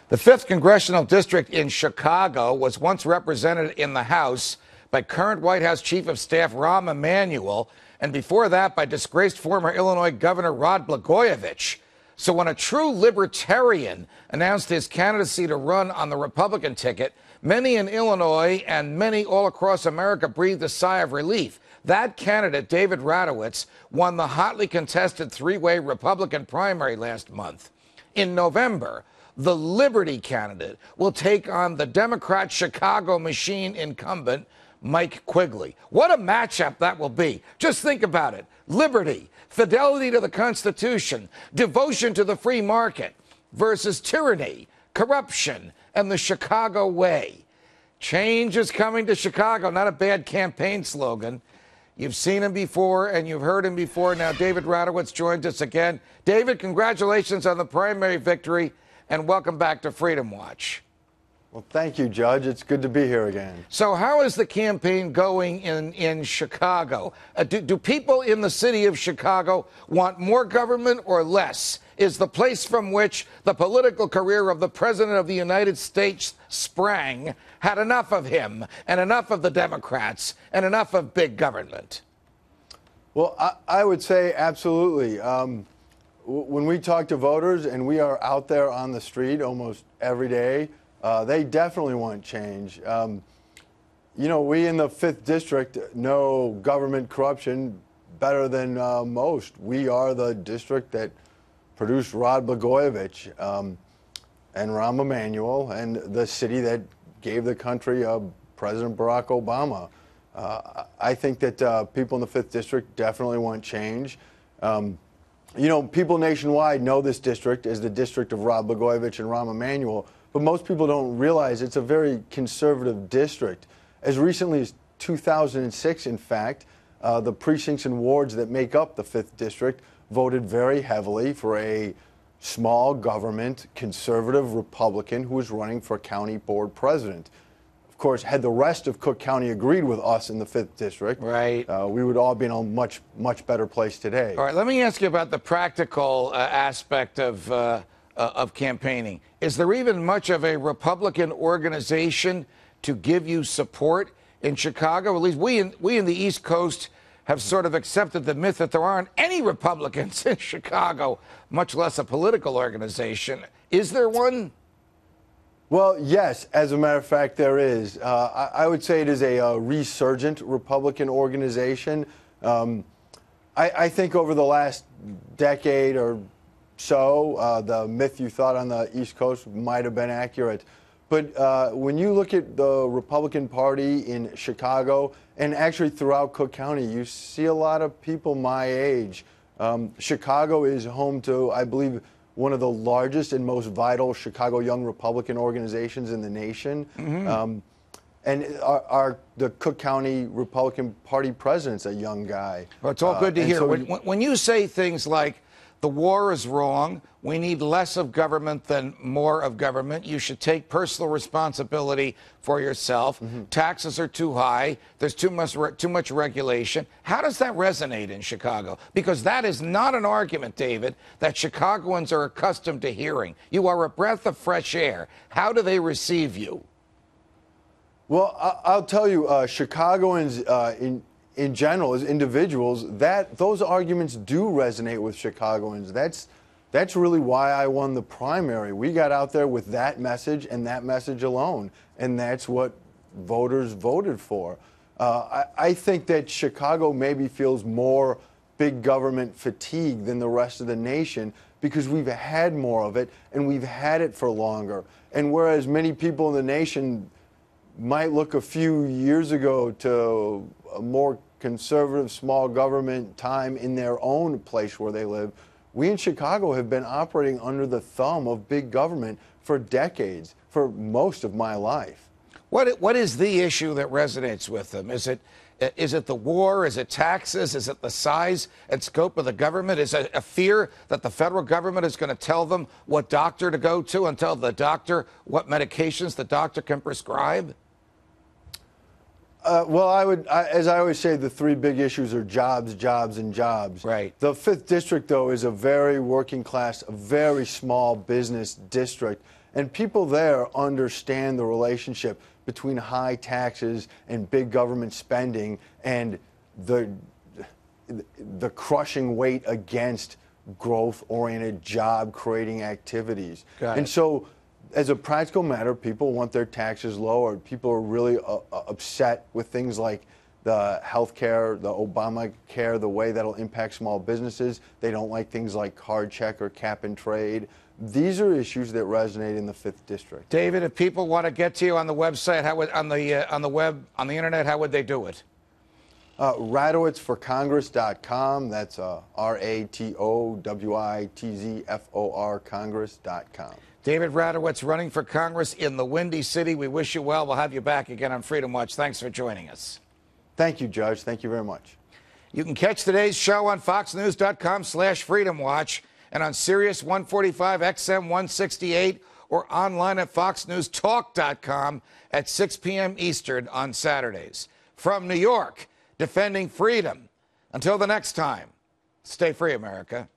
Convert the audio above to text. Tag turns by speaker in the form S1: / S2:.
S1: The 5th Congressional District in Chicago was once represented in the House by current White House Chief of Staff Rahm Emanuel, and before that by disgraced former Illinois Governor Rod Blagojevich. So when a true libertarian announced his candidacy to run on the Republican ticket, many in Illinois and many all across America breathed a sigh of relief. That candidate, David Radowitz, won the hotly contested three-way Republican primary last month. In November, the Liberty candidate will take on the Democrat Chicago machine incumbent, Mike Quigley. What a matchup that will be. Just think about it. Liberty, fidelity to the Constitution, devotion to the free market versus tyranny, corruption, and the Chicago way. Change is coming to Chicago, not a bad campaign slogan. You've seen him before and you've heard him before. Now David Radowitz joins us again. David, congratulations on the primary victory and welcome back to Freedom Watch.
S2: Well, thank you, Judge. It's good to be here again.
S1: So how is the campaign going in Chicago? Do people in the city of Chicago want more government or less? Is the place from which the political career of the President of the United States sprang had enough of him and enough of the Democrats and enough of big government?
S2: Well, I would say absolutely. When we talk to voters, and we are out there on the street almost every day, they definitely want change. You know, we in the 5th District know government corruption better than most. We are the district that produced Rod Blagojevich and Rahm Emanuel, and the city that gave the country President Barack Obama. I think that people in the 5th District definitely want change. You know, people nationwide know this district as the district of Rod Blagojevich and Rahm Emanuel, but most people don't realize it's a very conservative district. As recently as 2006, in fact, the precincts and wards that make up the 5th District voted very heavily for a small government conservative Republican who was running for county board president. Of course, had the rest of Cook County agreed with us in the 5th District,
S1: right,
S2: we would all be in a much better place today.
S1: All right, let me ask you about the practical aspect of campaigning. Is there even much of a Republican organization to give you support in Chicago? At least we in the East Coast have sort of accepted the myth that there aren't any Republicans in Chicago, much less a political organization. Is there one?
S2: Well, yes, as a matter of fact, there is. I would say it is a resurgent Republican organization. I think over the last decade or so, the myth you thought on the East Coast might have been accurate. But when you look at the Republican Party in Chicago and actually throughout Cook County, you see a lot of people my age. Chicago is home to, I believe, one of the largest and most vital Chicago Young Republican organizations in the nation. Mm-hmm. And the Cook County Republican Party president's a young guy.
S1: Well, it's all good to hear. So when you say things like, the war is wrong, we need less of government than more of government, you should take personal responsibility for yourself, mm-hmm. Taxes are too high, there's too much regulation. How does that resonate in Chicago? Because that is not an argument, David, that Chicagoans are accustomed to hearing. You are a breath of fresh air. How do they receive you?
S2: Well, I'll tell you, Chicagoans in general, as individuals, those arguments do resonate with Chicagoans. That's really why I won the primary. We got out there with that message and that message alone, and that's what voters voted for. I think that Chicago maybe feels more big government fatigue than the rest of the nation because we've had more of it and we've had it for longer. And whereas many people in the nation might look a few years ago to a more conservative small government time in their own place where they live, we in Chicago have been operating under the thumb of big government for decades, for most of my life.
S1: What is the issue that resonates with them? Is it the war? Is it taxes? Is it the size and scope of the government? Is it a fear that the federal government is going to tell them what doctor to go to and tell the doctor what medications the doctor can prescribe?
S2: Well, as I always say, the three big issues are jobs, jobs, and jobs.
S1: Right.
S2: The 5th District, though, is a very working class, a very small business district. And people there understand the relationship between high taxes and big government spending and the crushing weight against growth-oriented, job-creating activities. And so, as a practical matter, people want their taxes lowered. People are really upset with things like the health care, the Obamacare, the way that'll impact small businesses. They don't like things like card check or cap and trade. These are issues that resonate in the 5th District.
S1: David, if people want to get to you on the website, on the web, on the internet, how would they do it?
S2: RatowitzForCongress.com. That's RATOWITZFOR Congress.com.
S1: David Radowitz running for Congress in the Windy City. We wish you well. We'll have you back again on Freedom Watch. Thanks for joining us.
S2: Thank you, Judge. Thank you very much.
S1: You can catch today's show on FoxNews.com/FreedomWatch and on Sirius 145 XM 168 or online at FoxNewsTalk.com at 6 p.m. Eastern on Saturdays. From New York, defending freedom. Until the next time, stay free, America.